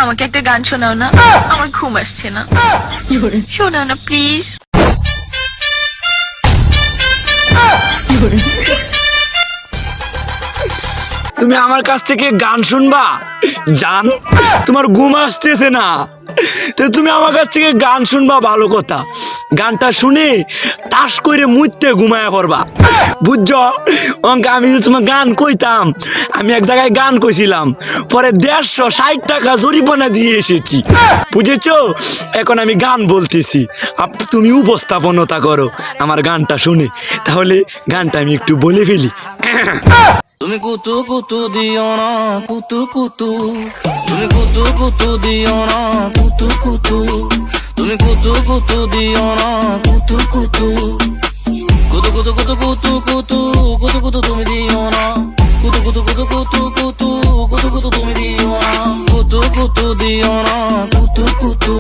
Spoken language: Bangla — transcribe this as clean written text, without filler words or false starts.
আমাকে একটা গান শোনাও না, আমার ঘুম আসছে না। শোনাও না প্লিজ। তুমি আমার কাছ থেকে গান শুনবা জান? তোমার ঘুম আসতেছে না, তো তুমি আমার কাছ থেকে গান শুনবা ভালো কথা। গানটা শুনে টাস করে মুইতে ঘুমায়া পড়বা, বুঝছো? আমি যে তোমার গান কইতাম, আমি এক জায়গায় গান কইছিলাম, পরে 150 টাকা জরিমানা দিয়ে এসেছি, বুঝেছো? এখন আমি গান বলতেছি, তুমি উপস্থাপনতা করো আমার গানটা শুনে। তাহলে গানটা আমি একটু বলে ফেলি। তুমি কুতু কুতু দিও না কুতু কুতু, তুমি কুতু কুতু দিও না কুতু কুতু, তুমি কুতু কুতু দিও না কুতু কুতু, কুতু কুতু কুতু কুতু কুতু কুতু কুতু তুমি দিও না, কুতু কুতু কুতু কুতু কুতু কুতু কুতু তুমি দিও না, কুতু কুতু দিও না কুতু কুতু।